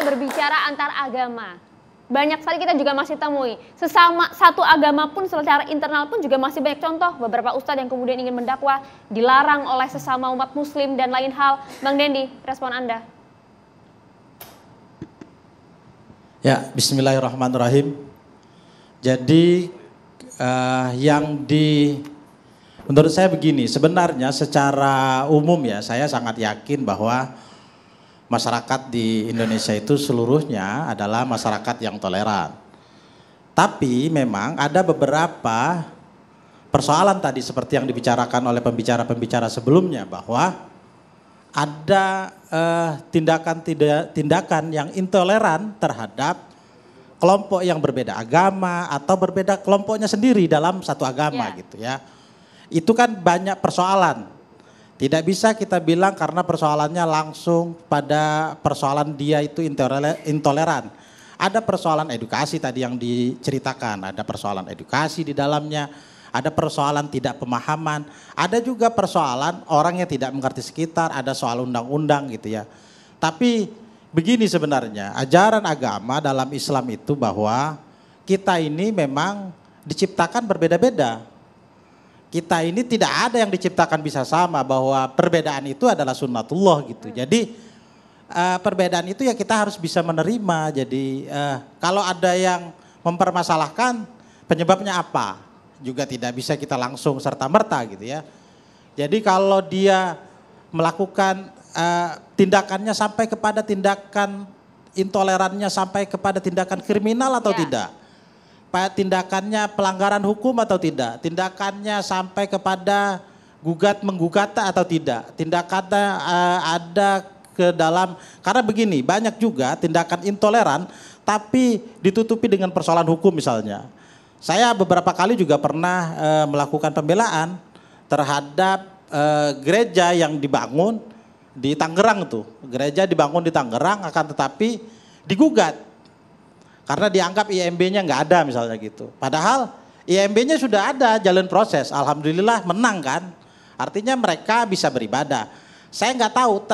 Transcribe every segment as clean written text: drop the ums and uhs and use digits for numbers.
berbicara antar agama. Banyak sekali kita juga masih temui. Sesama satu agama pun secara internal pun juga masih banyak contoh. Beberapa ustadz yang kemudian ingin mendakwah dilarang oleh sesama umat muslim dan lain hal. Bang Dendi, respon Anda. Ya, bismillahirrahmanirrahim. Jadi menurut saya begini, sebenarnya secara umum ya saya sangat yakin bahwa masyarakat di Indonesia itu seluruhnya adalah masyarakat yang toleran. Tapi memang ada beberapa persoalan tadi seperti yang dibicarakan oleh pembicara-pembicara sebelumnya bahwa ada tindakan yang intoleran terhadap kelompok yang berbeda agama atau berbeda kelompoknya sendiri dalam satu agama gitu ya. Itu kan banyak persoalan. Tidak bisa kita bilang karena persoalannya langsung pada persoalan dia itu intoleran. Ada persoalan edukasi tadi yang diceritakan, ada persoalan edukasi di dalamnya, ada persoalan tidak pemahaman, ada juga persoalan orang yang tidak mengerti sekitar, ada soal undang-undang gitu ya. Tapi begini sebenarnya, ajaran agama dalam Islam itu bahwa kita ini memang diciptakan berbeda-beda. Kita ini tidak ada yang diciptakan bisa sama, bahwa perbedaan itu adalah sunnatullah gitu. Jadi perbedaan itu ya kita harus bisa menerima. Jadi kalau ada yang mempermasalahkan penyebabnya apa, juga tidak bisa kita langsung serta-merta gitu ya. Jadi kalau dia melakukan tindakannya sampai kepada tindakan intolerannya sampai kepada tindakan kriminal atau tidak? Tindakannya pelanggaran hukum atau tidak? Tindakannya sampai kepada menggugat atau tidak? Tindakannya ada ke dalam, karena begini, banyak juga tindakan intoleran tapi ditutupi dengan persoalan hukum misalnya. Saya beberapa kali juga pernah melakukan pembelaan terhadap gereja yang dibangun di Tangerang tuh. Gereja dibangun di Tangerang akan tetapi digugat. Karena dianggap IMB-nya nggak ada misalnya gitu. Padahal IMB-nya sudah ada, jalan proses. Alhamdulillah menang kan. Artinya mereka bisa beribadah. Saya nggak tahu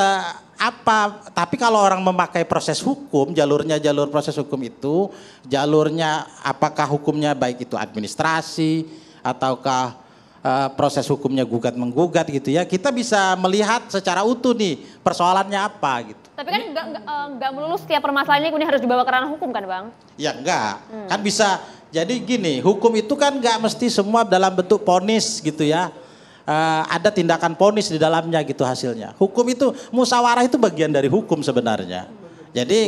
tapi kalau orang memakai proses hukum, jalur proses hukum itu, jalurnya apakah hukumnya baik itu administrasi ataukah proses hukumnya gugat-menggugat gitu ya. Kita bisa melihat secara utuh nih persoalannya apa gitu. Tapi kan nggak melulu setiap permasalahannya kemudian harus dibawa ke ranah hukum kan Bang? Ya enggak, kan bisa. Jadi gini, hukum itu kan nggak mesti semua dalam bentuk vonis gitu ya. Ada tindakan vonis di dalamnya gitu hasilnya. Hukum itu, musyawarah itu bagian dari hukum sebenarnya. Jadi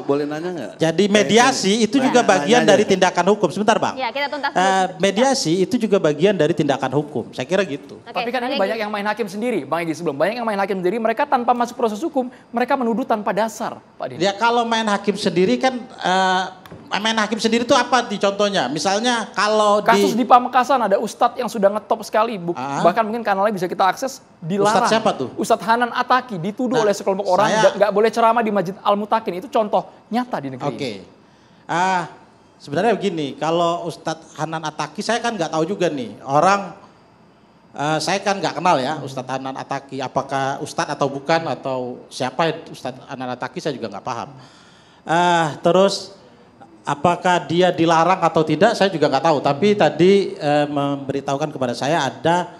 boleh nanya nggak? Jadi mediasi itu juga bagian dari tindakan hukum. Sebentar Bang. Ya, kita tuntas dulu. Mediasi itu juga bagian dari tindakan hukum. Saya kira gitu. Tapi kan ini banyak yang main hakim sendiri, Bang Edi sebelum. Banyak yang main hakim sendiri, mereka tanpa masuk proses hukum, mereka menuduh tanpa dasar, Pak Dendi. Ya kalau main hakim sendiri kan, main hakim sendiri itu apa di contohnya? Misalnya kalau kasus di Pamekasan ada ustadz yang sudah ngetop sekali, bahkan mungkin kanalnya bisa kita akses, dilarang. Ustadz siapa tuh? Ustadz Hanan Ataki dituduh oleh sekelompok orang nggak boleh ceramah di Masjid Al-Mutakin. Itu contoh nyata di negeri. Oke. Sebenarnya begini, kalau Ustadz Hanan Ataki saya kan nggak tahu juga nih orang. Saya kan nggak kenal ya Ustadz Hanan Ataki, apakah Ustadz atau bukan atau siapa Ustadz Hanan Ataki saya juga nggak paham. Terus apakah dia dilarang atau tidak saya juga nggak tahu. Tapi tadi memberitahukan kepada saya ada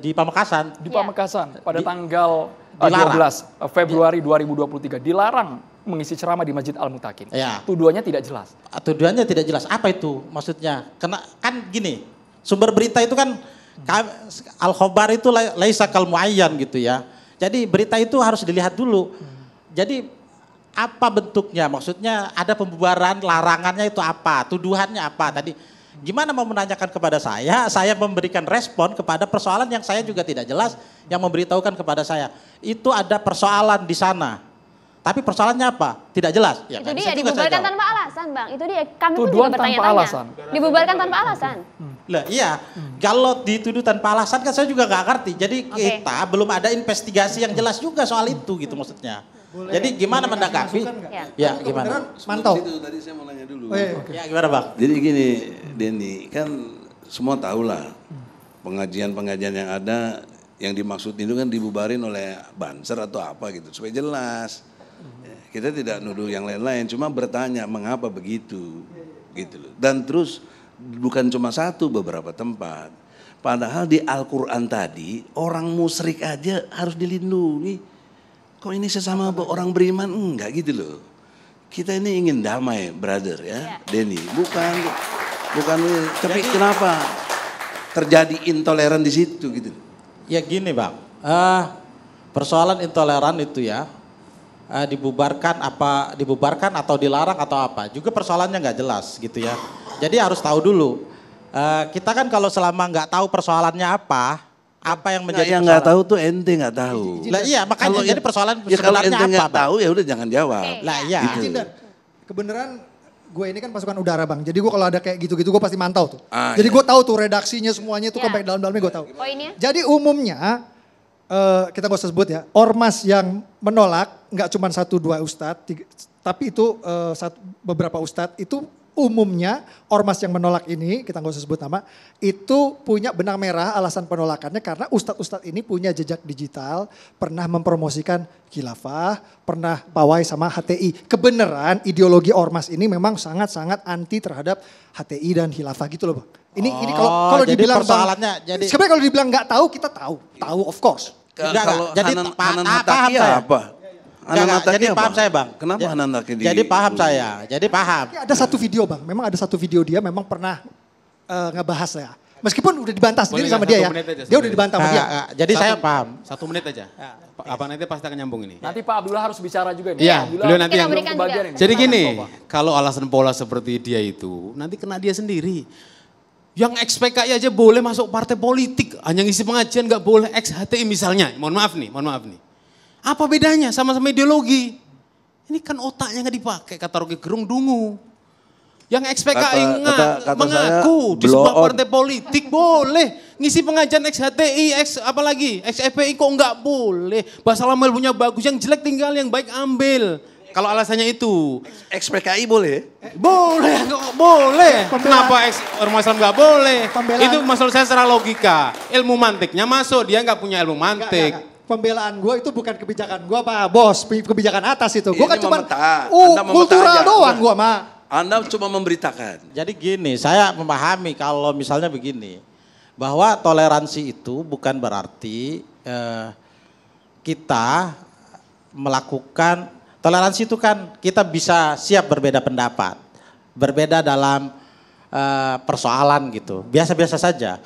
di Pamekasan. Di Pamekasan pada tanggal 12 Februari 2023 dilarang mengisi ceramah di Masjid Al-Mutakin. Ya. Tuduhannya tidak jelas. Tuduhannya tidak jelas. Apa itu maksudnya? Kan gini, sumber berita itu kan al-khobar itu laisa kal muayyan gitu ya. Jadi berita itu harus dilihat dulu. Jadi apa bentuknya? Maksudnya ada pembubaran, larangannya itu apa? Tuduhannya apa? Tadi gimana mau menanyakan kepada saya memberikan respon kepada persoalan yang saya juga tidak jelas, yang memberitahukan kepada saya. Itu ada persoalan di sana. Tapi persoalannya apa? Tidak jelas. Ya, itu dia dibubarkan tanpa alasan Bang. Itu dia, kami pun tuduhan juga tanpa alasan. Dibubarkan tanpa alasan. Lah iya, kalau dituduh tanpa alasan kan saya juga nggak ngerti. Jadi kita belum ada investigasi yang jelas juga soal itu gitu maksudnya. Boleh. Jadi gimana menanggapi? Ya gimana? Mantap. Itu tadi saya mau nanya dulu. Ya gimana Bang? Jadi gini Denny, kan semua tahu lah pengajian-pengajian yang ada yang dimaksud itu kan dibubarin oleh Banser atau apa gitu supaya jelas. Kita tidak nuduh yang lain-lain, cuma bertanya mengapa begitu, gitu loh. Dan terus bukan cuma satu, beberapa tempat. Padahal di Al-Quran tadi orang musyrik aja harus dilindungi. Kok ini sesama orang beriman? Enggak gitu loh. Kita ini ingin damai, brother ya, Denny. Bukan. Tapi kenapa terjadi intoleran di situ gitu? Ya gini Bang, persoalan intoleran itu ya dibubarkan atau dilarang atau apa. Juga persoalannya nggak jelas gitu ya. Jadi harus tahu dulu. Kita kan kalau selama nggak tahu persoalannya apa yang menjadi yang nggak tahu tuh ente nggak tahu. Lah iya makanya jadi persoalan ya sebenarnya kalau ente nggak apa? tahu ya udah jangan jawab. Lah iya. Gitu. Kebenaran gue ini kan pasukan udara Bang. Jadi gue kalau ada kayak gitu-gitu gue pasti mantau tuh. Jadi iya. gue tahu tuh redaksinya semuanya tuh sampai dalam-dalamnya gue tahu. Poinnya? Jadi umumnya kita gak usah sebut ya. Ormas yang menolak nggak cuma 1-2 ustadz, tapi itu beberapa ustadz itu umumnya ormas yang menolak ini, kita nggak usah sebut nama, itu punya benang merah alasan penolakannya karena ustadz-ustadz ini punya jejak digital, pernah mempromosikan khilafah, pernah pawai sama HTI. Kebenaran ideologi ormas ini memang sangat-sangat anti terhadap HTI dan khilafah gitu loh Bang. Ini kalau jadi dibilang persoalannya Bang, sebenarnya kalau dibilang nggak tahu, kita tahu of course. Kalau jadi Hanan paham Hataki saya. apa? Jadi paham saya Bang. Kenapa Hanan Hataki Jadi paham saya. Jadi paham. Ada satu video Bang, memang ada satu video dia memang pernah ngebahas ya. Meskipun udah dibantah sendiri sama dia ya. Dia udah dibantah sama dia. Jadi saya paham. 1 menit aja. Abang nanti pasti akan nyambung ini. Nanti Pak Abdullah harus bicara juga nih. Iya, beliau nanti yang berikan juga. Jadi gini, kalau alasan pola seperti dia itu, nanti kena dia sendiri. Yang ex-PKI aja boleh masuk partai politik, hanya ngisi pengajian nggak boleh ex-HTI misalnya. Mohon maaf nih. Apa bedanya sama-sama ideologi? Ini kan otaknya nggak dipakai, kata Rocky Gerung Dungu. Yang ex-PKI mengaku di sebuah partai politik boleh. Ngisi pengajian ex-HTI, ex-FPI kok nggak boleh. Bahasa Lamal punya bagus, yang jelek tinggal, yang baik ambil. Kalau alasannya itu. Ex-PKI boleh? Boleh. Kenapa ormas Islam nggak boleh? Itu maksud saya secara logika. Ilmu mantiknya masuk, dia nggak punya ilmu mantik. Pembelaan gue itu bukan kebijakan gue Pak Bos, kebijakan atas itu. Gue kan cuma aja. kultural doang gue mah. Anda cuma memberitakan. Jadi gini, saya memahami kalau misalnya begini. Bahwa toleransi itu bukan berarti kita melakukan. Toleransi itu kan kita bisa siap berbeda pendapat. Berbeda dalam persoalan gitu. Biasa-biasa saja.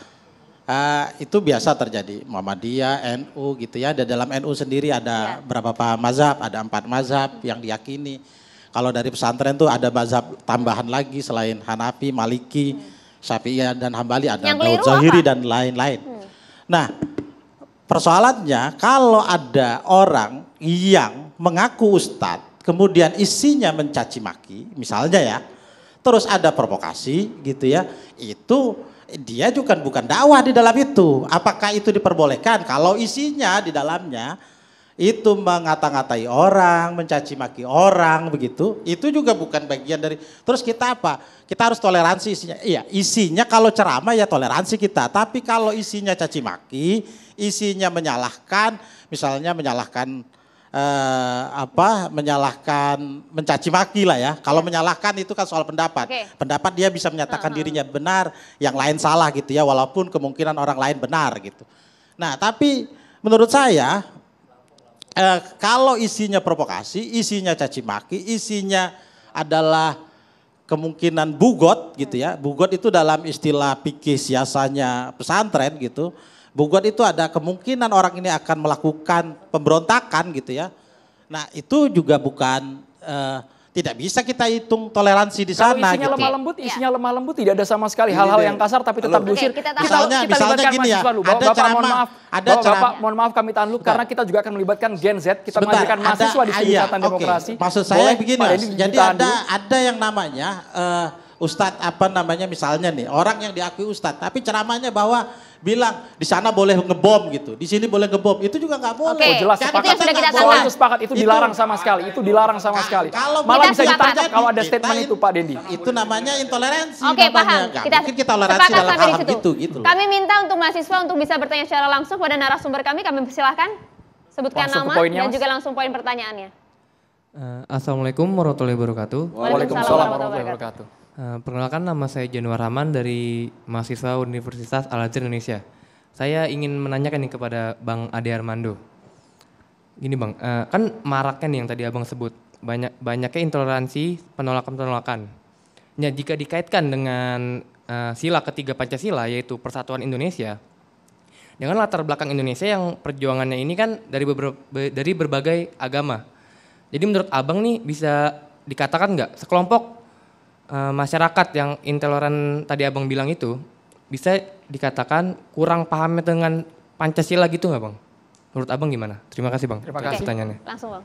Itu biasa terjadi. Muhammadiyah, NU gitu ya. Dan dalam NU sendiri ada berapa mazhab? Ada 4 mazhab yang diyakini. Kalau dari pesantren tuh ada mazhab tambahan lagi selain Hanafi, Maliki, Syafi'iyah dan Hambali. Ada Daud Zahiri dan lain-lain. Nah persoalannya kalau ada orang yang mengaku ustadz, kemudian isinya mencaci maki, misalnya ya, terus ada provokasi gitu ya, itu dia juga bukan dakwah di dalam itu. Apakah itu diperbolehkan? Kalau isinya di dalamnya itu mengata-ngatai orang, mencaci maki orang begitu, itu juga bukan bagian dari. Terus kita apa? Kita harus toleransi isinya. Iya, isinya kalau ceramah ya toleransi kita, tapi kalau isinya caci maki, isinya menyalahkan, misalnya menyalahkan mencaci maki lah ya. Kalau menyalahkan itu kan soal pendapat. Pendapat dia bisa menyatakan dirinya benar, yang lain salah gitu ya, walaupun kemungkinan orang lain benar gitu. Nah, tapi menurut saya kalau isinya provokasi, isinya caci maki, isinya adalah kemungkinan bugot gitu ya. Bugot itu dalam istilah fikih siasanya pesantren gitu. Bugot itu ada kemungkinan orang ini akan melakukan pemberontakan gitu ya. Nah itu juga bukan, tidak bisa kita hitung toleransi di sana. Kalau isinya lemah lembut tidak ada sama sekali hal-hal yang kasar tapi tetap diusir. Misalnya gini ya, ada ceramah, Bapak mohon maaf kami tahan dulu karena kita juga akan melibatkan Gen Z, kita menghadirkan mahasiswa di sini Ikatan Demokrasi. Maksud saya begini Mas, jadi ada yang namanya Ustadz misalnya nih, orang yang diakui Ustadz tapi ceramahnya bahwa bilang di sana boleh ngebom gitu, di sini boleh ngebom, itu juga nggak boleh. Oh jelas, sepakat. Itu dilarang sama sekali. Itu dilarang sama sekali. Malah bisa ditangkap kalau ada statement itu Pak Dendi. Itu namanya intoleransi. Oke, paham. Mungkin kita toleransi dalam hal gitu. Kami minta untuk mahasiswa untuk bisa bertanya secara langsung pada narasumber kami persilahkan sebutkan nama dan juga langsung poin pertanyaannya. Assalamualaikum warahmatullahi wabarakatuh. Waalaikumsalam warahmatullahi wabarakatuh. Perkenalkan, nama saya Januar Rahman dari mahasiswa Universitas Al-Azhar Indonesia. Saya ingin menanyakan nih kepada Bang Ade Armando. Gini Bang, kan maraknya nih yang tadi Abang sebut, banyaknya intoleransi, penolakan-penolakan. Ya, jika dikaitkan dengan sila ketiga Pancasila, yaitu Persatuan Indonesia, dengan latar belakang Indonesia yang perjuangannya ini kan dari berbagai agama. Jadi menurut Abang nih bisa dikatakan nggak sekelompok masyarakat yang intoleran tadi Abang bilang itu bisa dikatakan kurang paham dengan Pancasila gitu nggak Bang? Menurut Abang gimana? Terima kasih Bang. Terima kasih. Pertanyaannya. Langsung Bang.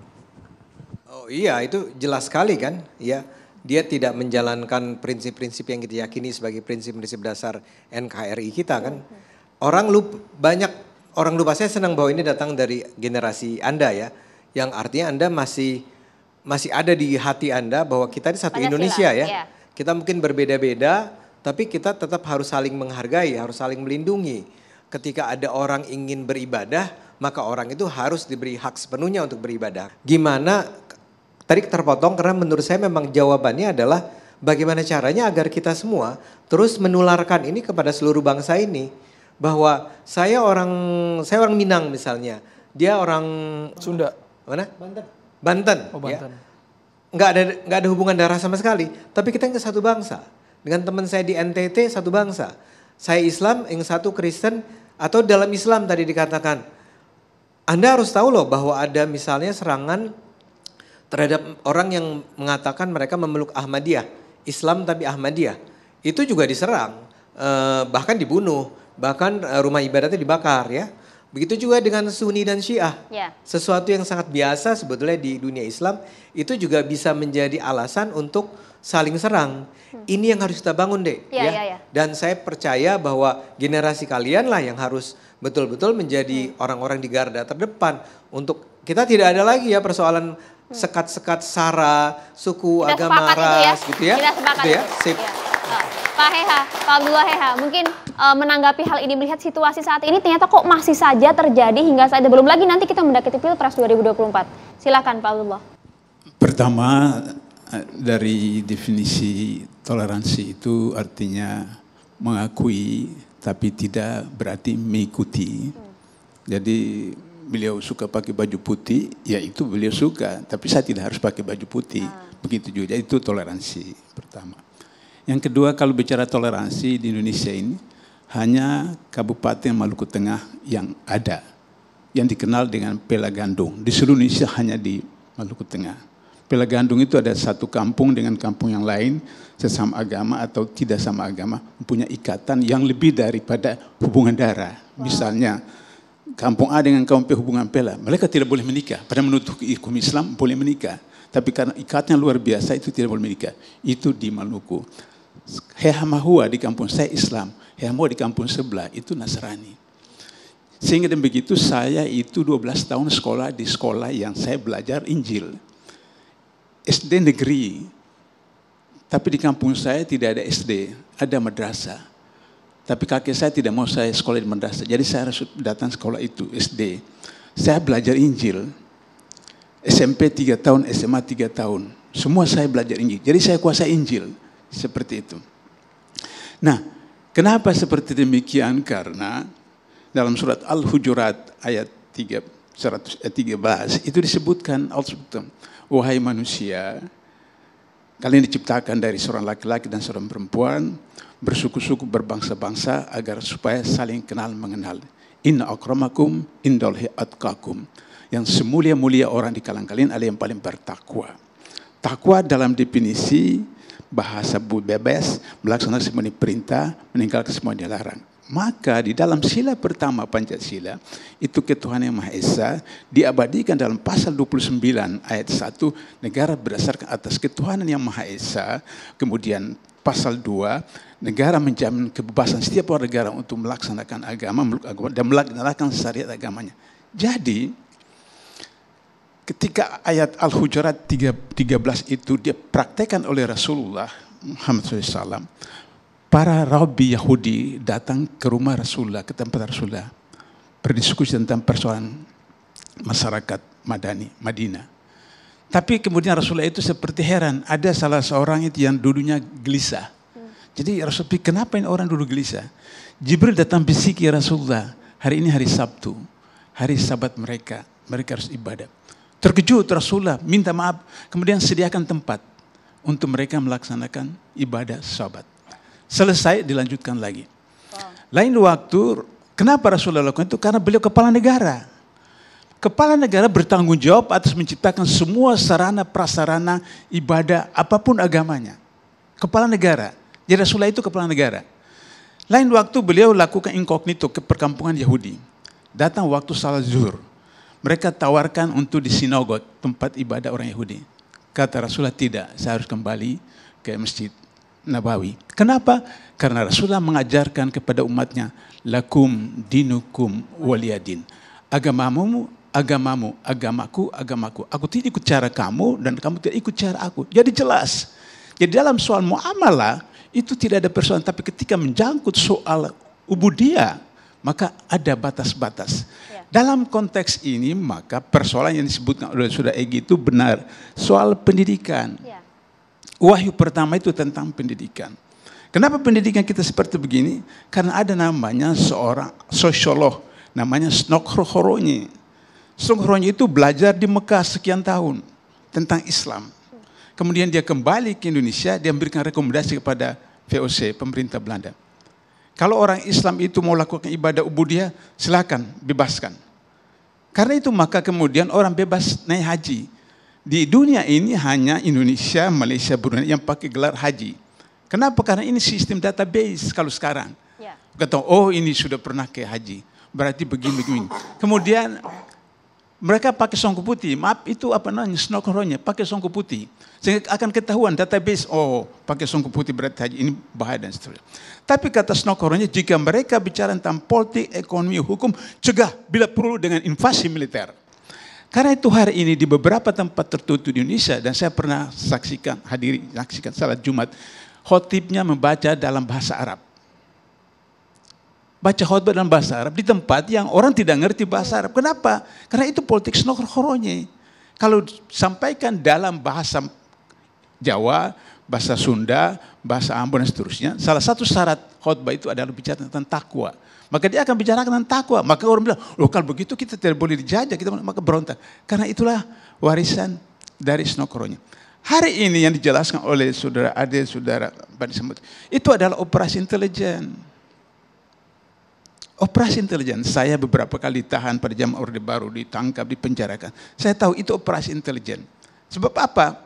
Oh iya, itu jelas sekali kan, ya. Dia tidak menjalankan prinsip-prinsip yang kita yakini sebagai prinsip-prinsip dasar NKRI kita kan. Banyak orang lupa, saya senang bahwa ini datang dari generasi Anda ya. Yang artinya Anda masih ada di hati Anda bahwa kita ini satu Pancasila, Indonesia ya. iya. Kita mungkin berbeda-beda, tapi kita tetap harus saling menghargai, harus saling melindungi. Ketika ada orang ingin beribadah, maka orang itu harus diberi hak sepenuhnya untuk beribadah. Gimana, tadi terpotong karena menurut saya memang jawabannya adalah bagaimana caranya agar kita semua terus menularkan ini kepada seluruh bangsa ini. Bahwa saya orang Minang misalnya, dia orang Sunda. Mana? Banten. Oh Banten. Ya. Nggak ada hubungan darah sama sekali. Tapi kita yang satu bangsa. Dengan teman saya di NTT satu bangsa. Saya Islam, yang satu Kristen. Atau dalam Islam tadi dikatakan. Anda harus tahu loh bahwa ada misalnya serangan terhadap orang yang mengatakan mereka memeluk Ahmadiyah. Islam tapi Ahmadiyah. Itu juga diserang. Bahkan dibunuh. Bahkan rumah ibadatnya dibakar ya. Begitu juga dengan Sunni dan Syiah. Ya. Sesuatu yang sangat biasa sebetulnya di dunia Islam itu juga bisa menjadi alasan untuk saling serang. Ini yang harus kita bangun deh. Ya. Dan saya percaya bahwa generasi kalian lah yang harus betul-betul menjadi orang-orang di garda terdepan. Untuk kita tidak ada lagi ya persoalan sekat-sekat sara, suku, Kita agama, sepakat ras gitu ya. Kita sepakat Gitu ya. itu. Sip. Ya. Pak Heha, Pak Abdullah Heha, mungkin menanggapi hal ini, melihat situasi saat ini ternyata kok masih saja terjadi hingga saat ini. Belum lagi nanti kita mendekati Pilpres 2024. Silakan Pak Abdullah. Pertama, dari definisi toleransi itu artinya mengakui tapi tidak berarti mengikuti. Jadi beliau suka pakai baju putih, ya itu beliau suka, tapi saya tidak harus pakai baju putih. Begitu juga, itu toleransi pertama. Yang kedua, kalau bicara toleransi di Indonesia ini, hanya Kabupaten Maluku Tengah yang ada, yang dikenal dengan Pela Gandung. Di seluruh Indonesia hanya di Maluku Tengah. Pela Gandung itu ada satu kampung dengan kampung yang lain, sesama agama atau tidak sama agama, mempunyai ikatan yang lebih daripada hubungan darah. Misalnya, kampung A dengan kampung B hubungan Pela, mereka tidak boleh menikah. Pada menurut hukum Islam boleh menikah. Tapi karena ikatan luar biasa itu tidak boleh menikah. Itu di Maluku. Heha Mahua di kampung saya Islam, Heha Mahua di kampung sebelah itu Nasrani. Sehingga dan begitu saya itu 12 tahun sekolah di sekolah yang saya belajar Injil. SD negeri, tapi di kampung saya tidak ada SD, ada madrasah. Tapi kakek saya tidak mau saya sekolah di madrasah, jadi saya harus datang sekolah itu, SD. Saya belajar Injil, SMP 3 tahun, SMA 3 tahun. Semua saya belajar Injil, jadi saya kuasai Injil. Seperti itu. Nah, kenapa seperti demikian? Karena dalam surat Al-Hujurat ayat 13 itu disebutkan, wahai manusia, kalian diciptakan dari seorang laki-laki dan seorang perempuan, bersuku-suku, berbangsa-bangsa, agar supaya saling kenal mengenal. Inna akramakum indallahi atqakum. Yang semulia-mulia orang di kalangan kalian adalah yang paling bertakwa. Takwa dalam definisi bahasa bebas, melaksanakan semua perintah, meninggalkan semua dilarang. Maka di dalam sila pertama Pancasila, itu ketuhanan yang Maha Esa, diabadikan dalam pasal 29 ayat 1, negara berdasarkan atas ketuhanan yang Maha Esa. Kemudian pasal 2, negara menjamin kebebasan setiap warga negara untuk melaksanakan agama dan melaksanakan syariat agamanya. Jadi, ketika ayat Al-Hujurat 13 itu dipraktekkan oleh Rasulullah Muhammad SAW, para rabi Yahudi datang ke rumah Rasulullah, ke tempat Rasulullah, berdiskusi tentang persoalan masyarakat Madinah. Tapi kemudian Rasulullah itu seperti heran. Ada salah seorang itu yang dulunya gelisah. Jadi Rasulullah, kenapa ini orang dulu gelisah? Jibril datang bisiki Rasulullah, hari ini hari Sabtu, hari Sabat mereka harus ibadah. Terkejut Rasulullah, minta maaf, kemudian sediakan tempat untuk mereka melaksanakan ibadah Sabat. Selesai, dilanjutkan lagi. Lain waktu, kenapa Rasulullah lakukan itu? Karena beliau kepala negara. Kepala negara bertanggung jawab atas menciptakan semua sarana prasarana ibadah apapun agamanya. Kepala negara. Jadi Rasulullah itu kepala negara. Lain waktu beliau lakukan inkognito ke perkampungan Yahudi. Datang waktu salat zuhur. Mereka tawarkan untuk di sinagog, tempat ibadah orang Yahudi. Kata Rasulullah, tidak, saya harus kembali ke Masjid Nabawi. Kenapa? Karena Rasulullah mengajarkan kepada umatnya, lakum dinukum waliyadin. Agamamu, agamaku. Aku tidak ikut cara kamu dan kamu tidak ikut cara aku. Jadi jelas. Jadi dalam soal muamalah itu tidak ada persoalan. Tapi ketika menjangkut soal ubudiyah, maka ada batas-batas. Ya. Dalam konteks ini maka persoalan yang disebutkan oleh Saudara Egy itu benar. Soal pendidikan. Ya. Wahyu pertama itu tentang pendidikan. Kenapa pendidikan kita seperti begini? Karena ada namanya seorang sosiolog. Namanya Snokhrokhoroni. Snokhrokhoroni itu belajar di Mekah sekian tahun tentang Islam. Kemudian dia kembali ke Indonesia, dia memberikan rekomendasi kepada VOC, pemerintah Belanda. Kalau orang Islam itu mau lakukan ibadah ubudiyah, silakan, bebaskan. Karena itu maka kemudian orang bebas naik haji. Di dunia ini hanya Indonesia, Malaysia, Brunei yang pakai gelar haji. Kenapa? Karena ini sistem database kalau sekarang. Ya. Kata, oh ini sudah pernah ke haji. Berarti begini. Kemudian mereka pakai songku putih. Maaf itu apa namanya, Snokhrokhoroni pakai songku putih. Sehingga akan ketahuan database, oh pakai songku putih berarti haji, ini bahaya dan seterusnya. Tapi kata Snokhrokhoroni, jika mereka bicara tentang politik, ekonomi, hukum, cegah bila perlu dengan invasi militer. Karena itu hari ini di beberapa tempat tertentu di Indonesia, dan saya pernah saksikan salat Jumat, khotibnya membaca dalam bahasa Arab. Baca khutbah dalam bahasa Arab di tempat yang orang tidak ngerti bahasa Arab. Kenapa? Karena itu politik Snokhrokhoroni. Kalau sampaikan dalam bahasa Jawa, bahasa Sunda, bahasa Ambon dan seterusnya, salah satu syarat khutbah itu adalah bicara tentang takwa. Maka dia akan bicara tentang takwa. Maka orang bilang, loh kalau begitu kita tidak boleh dijajah, maka berontak. Karena itulah warisan dari Snokhrokhoroni. Hari ini yang dijelaskan oleh Saudara Ade, Saudara Bani Samud, itu adalah operasi intelijen. Operasi intelijen, saya beberapa kali ditahan pada zaman Orde Baru, ditangkap, dipenjarakan. Saya tahu itu operasi intelijen. Sebab apa?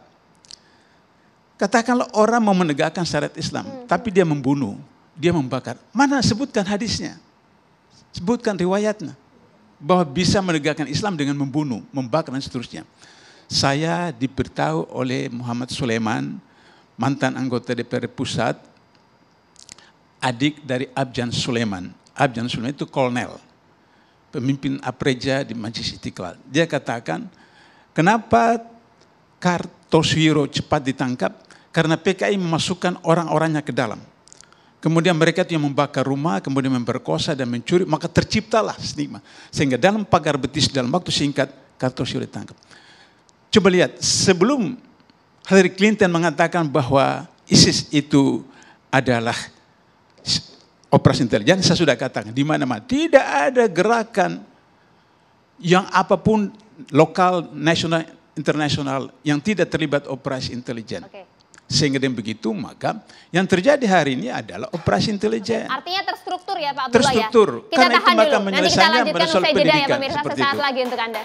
Katakanlah orang mau menegakkan syariat Islam, tapi dia membunuh, dia membakar. Mana sebutkan hadisnya? Sebutkan riwayatnya. Bahwa bisa menegakkan Islam dengan membunuh, membakar dan seterusnya. Saya diberitahu oleh Muhammad Sulaiman, mantan anggota DPR Pusat, adik dari Abjan Sulaiman. Abjan Sulaiman itu kolonel, pemimpin Apreja di Majelis Istiqlal. Dia katakan, kenapa Kartosuwiro cepat ditangkap? Karena PKI memasukkan orang-orangnya ke dalam. Kemudian mereka itu yang membakar rumah, kemudian memperkosa dan mencuri, maka terciptalah stigma. Sehingga dalam pagar betis dalam waktu singkat, Kartosuwiro ditangkap. Coba lihat, sebelum Hillary Clinton mengatakan bahwa ISIS itu adalah operasi intelijen, saya sudah katakan di mana-mana tidak ada gerakan yang apapun lokal, nasional, internasional yang tidak terlibat operasi intelijen. Okay. Sehingga dengan begitu maka yang terjadi hari ini adalah operasi intelijen. Artinya terstruktur ya Pak Abdullah. Terstruktur. Ya. Kita tahan dulu. Nanti kita lanjutkan usai jeda ya pemirsa sesaat lagi untuk Anda.